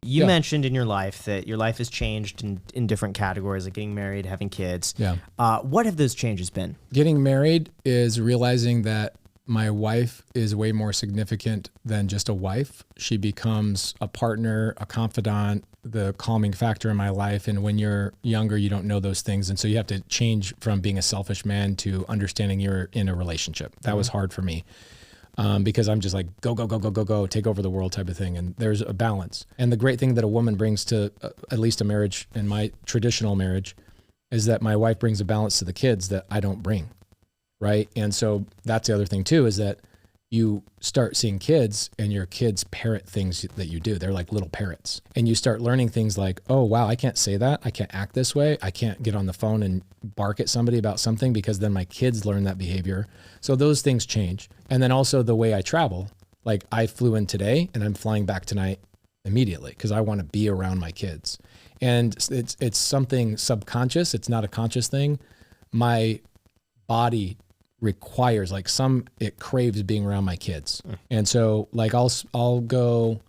You mentioned in your life that your life has changed in different categories, like getting married, having kids. Yeah. What have those changes been? Getting married is realizing that my wife is way more significant than just a wife. She becomes a partner, a confidant, the calming factor in my life. And when you're younger, you don't know those things. And so you have to change from being a selfish man to understanding you're in a relationship. That was hard for me. Because I'm just like, go, take over the world type of thing. And there's a balance. And the great thing that a woman brings to at least a marriage, in my traditional marriage, is that my wife brings a balance to the kids that I don't bring, right? And so that's the other thing too, is that you start seeing kids and your kids parrot things that you do. They're like little parrots. And you start learning things like, oh, wow, I can't say that. I can't act this way. I can't get on the phone and bark at somebody about something because then my kids learn that behavior. So those things change. And then also the way I travel, like I flew in today and I'm flying back tonight immediately because I want to be around my kids. And it's something subconscious. It's not a conscious thing. My body requires, like, it craves being around my kids. And so like I'll go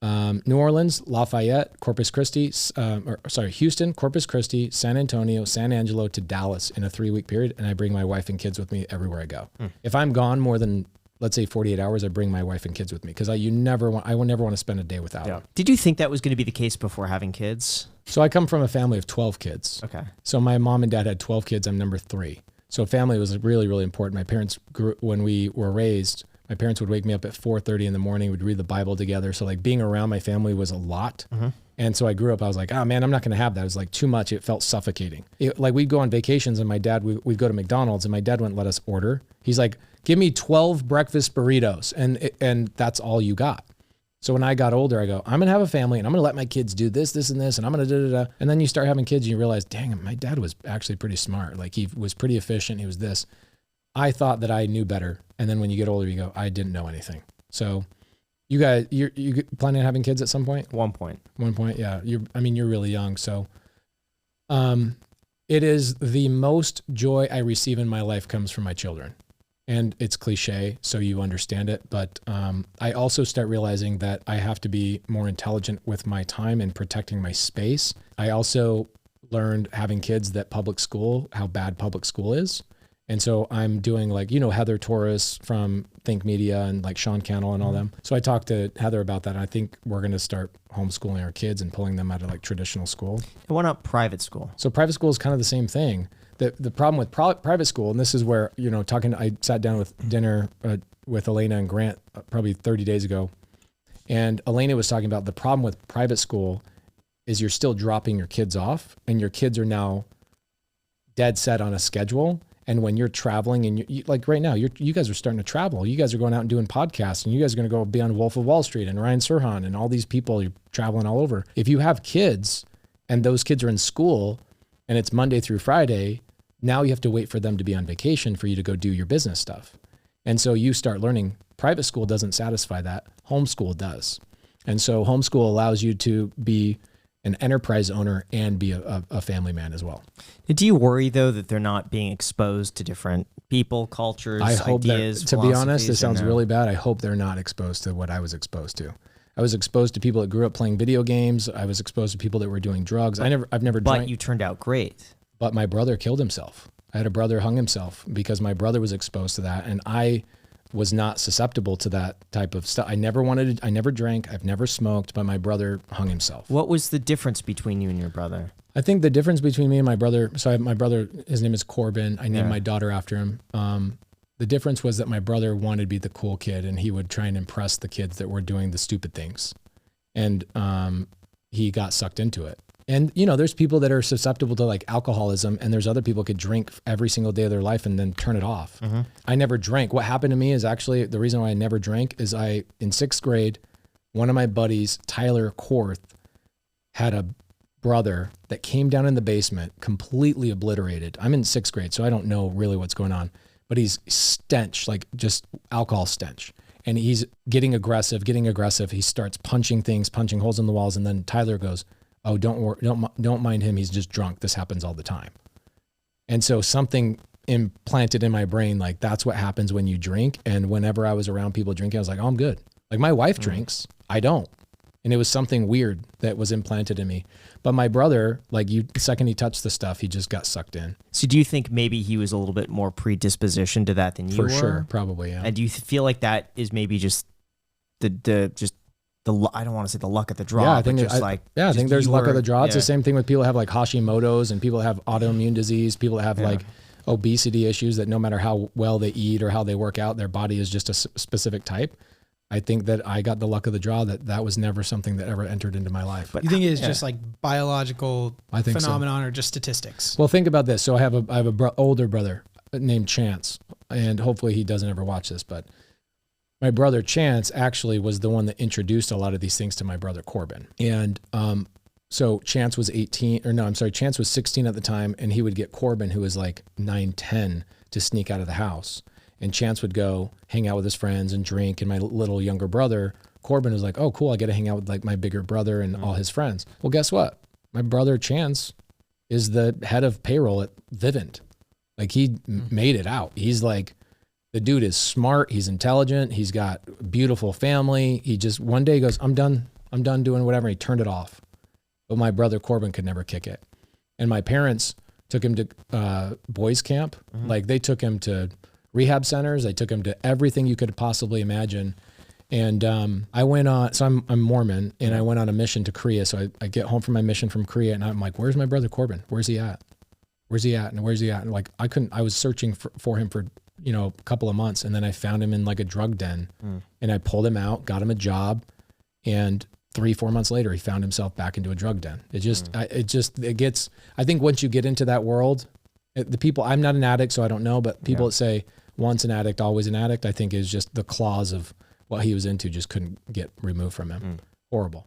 New Orleans, Lafayette, Corpus Christi, Houston, Corpus Christi, San Antonio, San Angelo to Dallas in a 3-week period. And I bring my wife and kids with me everywhere I go. If I'm gone more than, let's say 48 hours, I bring my wife and kids with me because I will never want to spend a day without them. Did you think that was going to be the case before having kids? So I come from a family of 12 kids. Okay. So my mom and dad had 12 kids. I'm number 3. So family was really, really important. My parents when we were raised, my parents would wake me up at 4:30 in the morning. We'd read the Bible together. So like being around my family was a lot. And so I grew up, I was like, oh man, I'm not going to have that. It was like too much. It felt suffocating. Like we'd go on vacations and my dad, we'd go to McDonald's and my dad wouldn't let us order. He's like, give me 12 breakfast burritos. And that's all you got. So when I got older, I go, I'm going to have a family and I'm going to let my kids do this, this, and this. And I'm going to da. And then you start having kids and you realize, dang, my dad was actually pretty smart. Like he was pretty efficient. He was this. I thought that I knew better. And then when you get older, you go, I didn't know anything. So you guys, you planning on having kids at some point? One point. Yeah. You're really young. So, it is the most joy I receive in my life comes from my children. And it's cliche, so you understand it. But I also start realizing that I have to be more intelligent with my time and protecting my space. I also learned having kids that how bad public school is. And so I'm doing like, Heather Torres from Think Media and like Sean Cannell and all them. So I talked to Heather about that. And I think we're going to start homeschooling our kids and pulling them out of like traditional school. And why not private school? So private school is kind of the same thing. The problem with private school, and this is where, I sat down with dinner with Elena and Grant probably 30 days ago. And Elena was talking about the problem with private school is you're still dropping your kids off and your kids are now dead set on a schedule. And when you're traveling and you like right now, you guys are starting to travel. You guys are going out and doing podcasts and you guys are going to go be on Wolf of Wall Street and Ryan Serhant and all these people, you're traveling all over. If you have kids and those kids are in school and it's Monday through Friday, now you have to wait for them to be on vacation for you to go do your business stuff. And so you start learning private school doesn't satisfy that. Homeschool does. And so homeschool allows you to be an enterprise owner and be a family man as well. Do you worry though that they're not being exposed to different people, cultures, ideas, to be honest, it sounds really bad. I hope they're not exposed to what I was exposed to. I was exposed to people that grew up playing video games. I was exposed to people that were doing drugs. I've never drank. But you turned out great. But my brother killed himself. I had a brother hung himself because my brother was exposed to that. And I was not susceptible to that type of stuff. I never drank, I've never smoked, but my brother hung himself. What was the difference between you and your brother? I think the difference between me and my brother, my brother, his name is Corbin. I named my daughter after him. The difference was that my brother wanted to be the cool kid and he would try and impress the kids that were doing the stupid things. And he got sucked into it. And, there's people that are susceptible to like alcoholism and there's other people who could drink every single day of their life and then turn it off. I never drank. What happened to me is actually the reason why I never drank is in 6th grade, one of my buddies, Tyler Korth, had a brother that came down in the basement, completely obliterated. I'm in 6th grade, so I don't know really what's going on, but he's stench, like just alcohol stench. And he's getting aggressive. He starts punching things, punching holes in the walls. And then Tyler goes, oh, don't mind him. He's just drunk. This happens all the time. And so something implanted in my brain, like that's what happens when you drink. And whenever I was around people drinking, I was like, oh, I'm good. Like my wife drinks. I don't. And it was something weird that was implanted in me. But my brother, like the second he touched the stuff, he just got sucked in. So do you think maybe he was a little bit more predispositioned to that than you were? For sure, probably, yeah. And do you feel like that is maybe just the I don't want to say the luck of the draw, I think I think there's luck of the draw. It's the same thing with people who have like Hashimoto's and people who have autoimmune disease, people that have like obesity issues that no matter how well they eat or how they work out, their body is just a specific type. I think that I got the luck of the draw that was never something that ever entered into my life. But you think it's just like biological phenomenon or just statistics? Well, think about this. So I have a older brother named Chance, and hopefully he doesn't ever watch this, but my brother Chance actually was the one that introduced a lot of these things to my brother Corbin. And so Chance was 16 at the time, and he would get Corbin, who was like 9, 10, to sneak out of the house. And Chance would go hang out with his friends and drink. And my little younger brother, Corbin, was like, oh, cool, I get to hang out with like my bigger brother and all his friends. Well, guess what? My brother Chance is the head of payroll at Vivint. Like he made it out. He's like, the dude is smart. He's intelligent. He's got a beautiful family. He just one day goes, I'm done doing whatever. And he turned it off. But my brother Corbin could never kick it. And my parents took him to boys camp. Like they took him to rehab centers. They took him to everything you could possibly imagine. And I went on, so I'm Mormon, and I went on a mission to Korea. So I get home from my mission from Korea, and I'm like, where's my brother Corbin? Where's he at? Where's he at? And where's he at? And like, I was searching for him for, a couple of months. And then I found him in like a drug den and I pulled him out, got him a job. And 3-4 months later, he found himself back into a drug den. It gets, I think once you get into that world, the people, I'm not an addict, so I don't know, but people that say once an addict, always an addict, I think is just the claws of what he was into just couldn't get removed from him. Horrible.